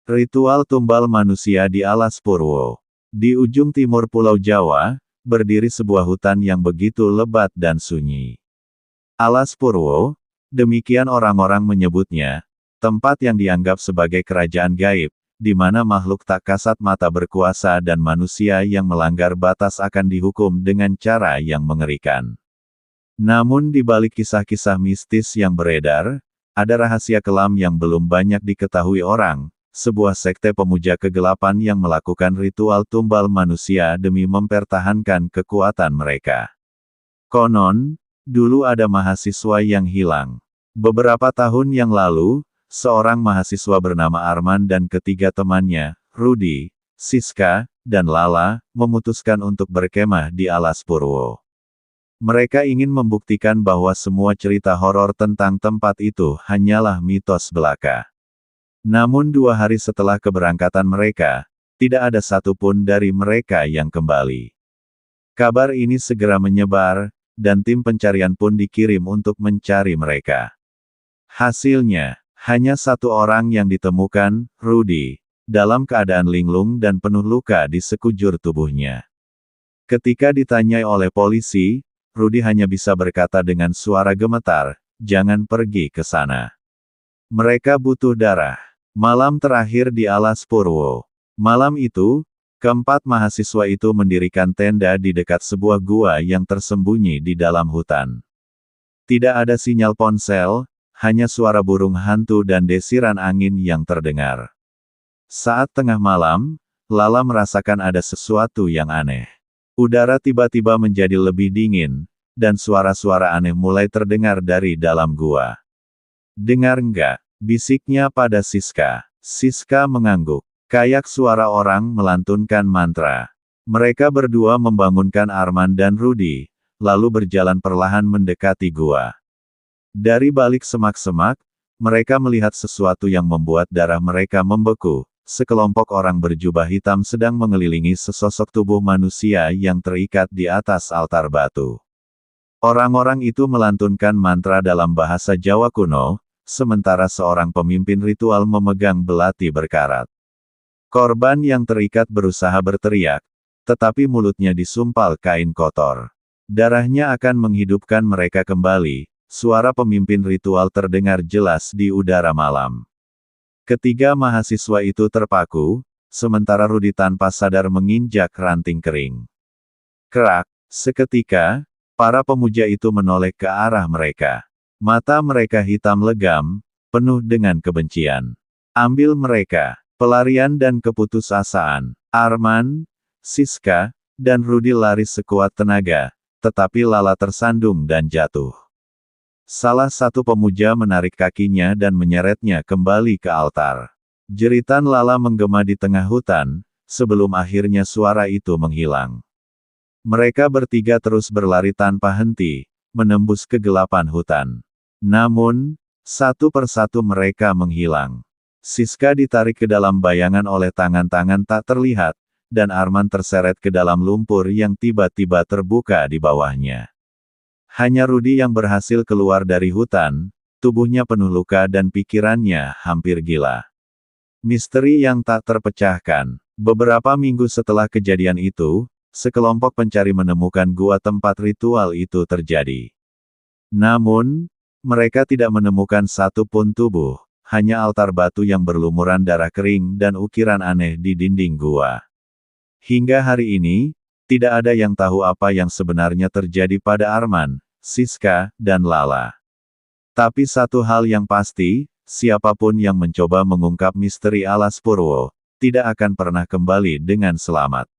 Ritual tumbal manusia di Alas Purwo. Di ujung timur Pulau Jawa, berdiri sebuah hutan yang begitu lebat dan sunyi. Alas Purwo, demikian orang-orang menyebutnya, tempat yang dianggap sebagai kerajaan gaib, di mana makhluk tak kasat mata berkuasa dan manusia yang melanggar batas akan dihukum dengan cara yang mengerikan. Namun di balik kisah-kisah mistis yang beredar, ada rahasia kelam yang belum banyak diketahui orang, sebuah sekte pemuja kegelapan yang melakukan ritual tumbal manusia demi mempertahankan kekuatan mereka. Konon, dulu ada mahasiswa yang hilang. Beberapa tahun yang lalu, seorang mahasiswa bernama Arman dan ketiga temannya, Rudy, Siska, dan Lala, memutuskan untuk berkemah di Alas Purwo. Mereka ingin membuktikan bahwa semua cerita horor tentang tempat itu hanyalah mitos belaka. Namun 2 hari setelah keberangkatan mereka, tidak ada satupun dari mereka yang kembali. Kabar ini segera menyebar, dan tim pencarian pun dikirim untuk mencari mereka. Hasilnya, hanya 1 orang yang ditemukan, Rudy, dalam keadaan linglung dan penuh luka di sekujur tubuhnya. Ketika ditanyai oleh polisi, Rudy hanya bisa berkata dengan suara gemetar, "Jangan pergi ke sana. Mereka butuh darah." Malam terakhir di Alas Purwo. Malam itu, keempat mahasiswa itu mendirikan tenda di dekat sebuah gua yang tersembunyi di dalam hutan. Tidak ada sinyal ponsel, hanya suara burung hantu dan desiran angin yang terdengar. Saat tengah malam, Lala merasakan ada sesuatu yang aneh. Udara tiba-tiba menjadi lebih dingin, dan suara-suara aneh mulai terdengar dari dalam gua. "Dengar enggak?" bisiknya pada Siska. Siska mengangguk. Kayak suara orang melantunkan mantra. Mereka berdua membangunkan Arman dan Rudy, lalu berjalan perlahan mendekati gua. Dari balik semak-semak, mereka melihat sesuatu yang membuat darah mereka membeku. Sekelompok orang berjubah hitam sedang mengelilingi sesosok tubuh manusia yang terikat di atas altar batu. Orang-orang itu melantunkan mantra dalam bahasa Jawa kuno, sementara seorang pemimpin ritual memegang belati berkarat. Korban yang terikat berusaha berteriak, tetapi mulutnya disumpal kain kotor. Darahnya akan menghidupkan mereka kembali, suara pemimpin ritual terdengar jelas di udara malam. Ketiga mahasiswa itu terpaku, sementara Rudy tanpa sadar menginjak ranting kering. Kerak, seketika, para pemuja itu menoleh ke arah mereka. Mata mereka hitam legam, penuh dengan kebencian. Ambil mereka. Pelarian dan keputusasaan. Arman, Siska, dan Rudy lari sekuat tenaga, tetapi Lala tersandung dan jatuh. Salah satu pemuja menarik kakinya dan menyeretnya kembali ke altar. Jeritan Lala menggema di tengah hutan, sebelum akhirnya suara itu menghilang. Mereka bertiga terus berlari tanpa henti, menembus kegelapan hutan. Namun, satu persatu mereka menghilang. Siska ditarik ke dalam bayangan oleh tangan-tangan tak terlihat, dan Arman terseret ke dalam lumpur yang tiba-tiba terbuka di bawahnya. Hanya Rudy yang berhasil keluar dari hutan, tubuhnya penuh luka dan pikirannya hampir gila. Misteri yang tak terpecahkan. Beberapa minggu setelah kejadian itu, sekelompok pencari menemukan gua tempat ritual itu terjadi. Namun, mereka tidak menemukan satu pun tubuh, hanya altar batu yang berlumuran darah kering dan ukiran aneh di dinding gua. Hingga hari ini, tidak ada yang tahu apa yang sebenarnya terjadi pada Arman, Siska, dan Lala. Tapi satu hal yang pasti, siapapun yang mencoba mengungkap misteri Alas Purwo, tidak akan pernah kembali dengan selamat.